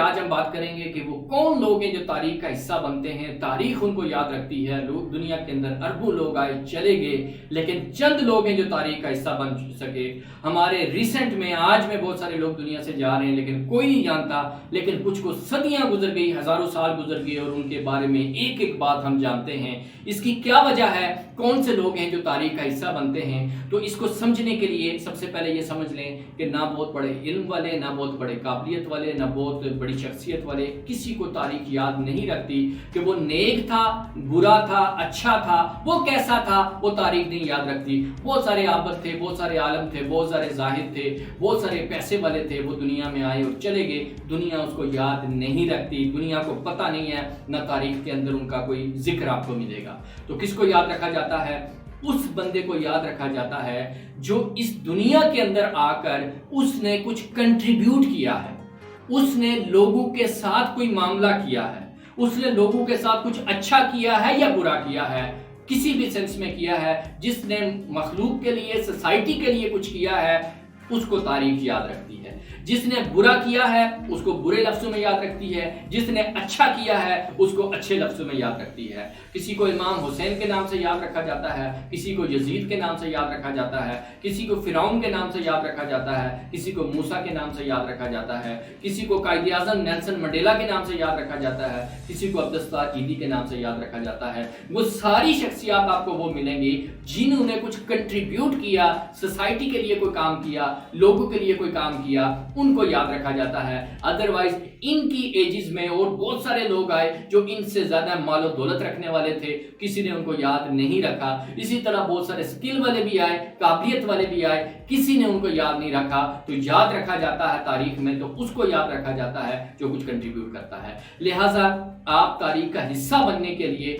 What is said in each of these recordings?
آج ہم بات کریں گے کہ وہ کون لوگ ہیں جو تاریخ کا حصہ بنتے ہیں، تاریخ ان کو یاد رکھتی ہے۔ لوگ دنیا کے اندر اربوں لوگ آئے چلے گئے، لیکن چند لوگ ہیں جو تاریخ کا حصہ بن سکے۔ ہمارے ریسنٹ میں آج میں بہت سارے لوگ دنیا سے جا رہے ہیں لیکن کوئی نہیں جانتا، لیکن کچھ کو صدیاں گزر گئی، ہزاروں سال گزر گئے اور ان کے بارے میں ایک ایک بات ہم جانتے ہیں۔ اس کی کیا وجہ ہے؟ کون سے لوگ ہیں جو تاریخ کا حصہ بنتے ہیں؟ تو اس کو سمجھنے کے لیے سب سے پہلے یہ سمجھ لیں کہ نہ بہت بڑے علم والے، نہ بہت بڑے قابلیت والے، نہ بہت بڑی شخصیت والے کسی کو تاریخ یاد نہیں رکھتی کہ وہ نیک تھا، برا تھا، اچھا تھا، وہ کیسا تھا، وہ تاریخ نہیں یاد رکھتی۔ بہت سارے عابد تھے، بہت سارے عالم تھے، بہت سارے زاہد تھے، بہت سارے پیسے والے تھے، وہ دنیا میں آئے اور چلے گئے، دنیا اس کو یاد نہیں رکھتی، دنیا کو پتہ نہیں ہے، نہ تاریخ کے اندر ان کا کوئی ذکر آپ کو ملے گا۔ تو کس کو یاد رکھا جاتا ہے؟ اس بندے کو یاد رکھا جاتا ہے جو اس دنیا کے اندر آ کر اس نے کچھ کنٹریبیوٹ کیا ہے، اس نے لوگوں کے ساتھ کوئی معاملہ کیا ہے، اس نے لوگوں کے ساتھ کچھ اچھا کیا ہے یا برا کیا ہے، کسی بھی سینس میں کیا ہے، جس نے مخلوق کے لیے، سوسائٹی کے لیے کچھ کیا ہے، اس کو تاریخ یاد رکھتی ہے۔ جس نے برا کیا ہے اس کو برے لفظوں میں یاد رکھتی ہے، جس نے اچھا کیا ہے اس کو اچھے لفظوں میں یاد رکھتی ہے۔ کسی کو امام حسین کے نام سے یاد رکھا جاتا ہے، کسی کو یزید کے نام سے یاد رکھا جاتا ہے، کسی کو فرعون کے نام سے یاد رکھا جاتا ہے، کسی کو موسیٰ کے نام سے یاد رکھا جاتا ہے، کسی کو قائد اعظم نیلسن منڈیلا کے نام سے یاد رکھا جاتا ہے، کسی کو عبدالستار ایدھی کے نام سے یاد رکھا جاتا ہے۔ وہ ساری شخصیات آپ کو وہ ملیں گی جنہوں نے کچھ کنٹریبیوٹ کیا، سوسائٹی کے لیے کوئی کام کیا، لوگوں کے لیے کوئی کام کیا، ان کو یاد رکھا جاتا ہے۔ ادروائز ان کی ایجز میں اور بہت سارے لوگ آئے جو ان سے زیادہ مال و دولت رکھنے والے تھے، کسی نے ان کو یاد نہیں رکھا۔ اسی طرح بہت سارے سکل والے بھی آئے، قابلیت والے بھی آئے، کسی نے ان کو یاد نہیں رکھا۔ تو یاد رکھا جاتا ہے تاریخ میں تو اس کو یاد رکھا جاتا ہے جو کچھ کنٹریبیوٹ کرتا ہے۔ لہٰذا آپ تاریخ کا حصہ بننے کے لیے،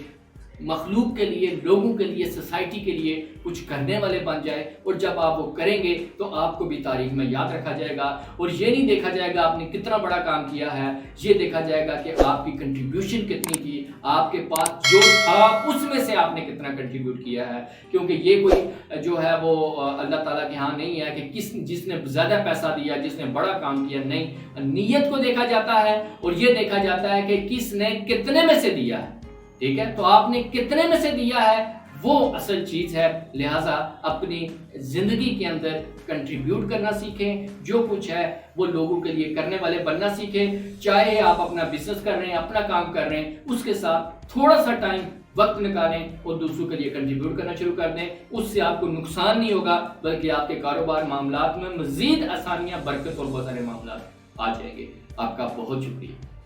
مخلوق کے لیے، لوگوں کے لیے، سوسائٹی کے لیے کچھ کرنے والے بن جائے، اور جب آپ وہ کریں گے تو آپ کو بھی تاریخ میں یاد رکھا جائے گا۔ اور یہ نہیں دیکھا جائے گا آپ نے کتنا بڑا کام کیا ہے، یہ دیکھا جائے گا کہ آپ کی کنٹریبیوشن کتنی تھی، آپ کے پاس جو تھا اس میں سے آپ نے کتنا کنٹریبیوٹ کیا ہے۔ کیونکہ یہ کوئی جو ہے وہ اللہ تعالیٰ کے ہاں نہیں ہے کہ جس نے زیادہ پیسہ دیا، جس نے بڑا کام کیا، نہیں، نیت کو دیکھا جاتا ہے اور یہ دیکھا جاتا ہے کہ کس نے کتنے میں سے دیا ہے۔ ٹھیک ہے، تو آپ نے کتنے میں سے دیا ہے وہ اصل چیز ہے۔ لہٰذا اپنی زندگی کے اندر کنٹریبیوٹ کرنا سیکھیں، جو کچھ ہے وہ لوگوں کے لیے کرنے والے بننا سیکھیں۔ چاہے آپ اپنا بزنس کر رہے ہیں، اپنا کام کر رہے ہیں، اس کے ساتھ تھوڑا سا ٹائم وقت نکالیں اور دوسروں کے لیے کنٹریبیوٹ کرنا شروع کر دیں۔ اس سے آپ کو نقصان نہیں ہوگا، بلکہ آپ کے کاروبار، معاملات میں مزید آسانیاں، برکت اور بہت سارے معاملات آ جائیں گے۔ آپ کا بہت شکریہ۔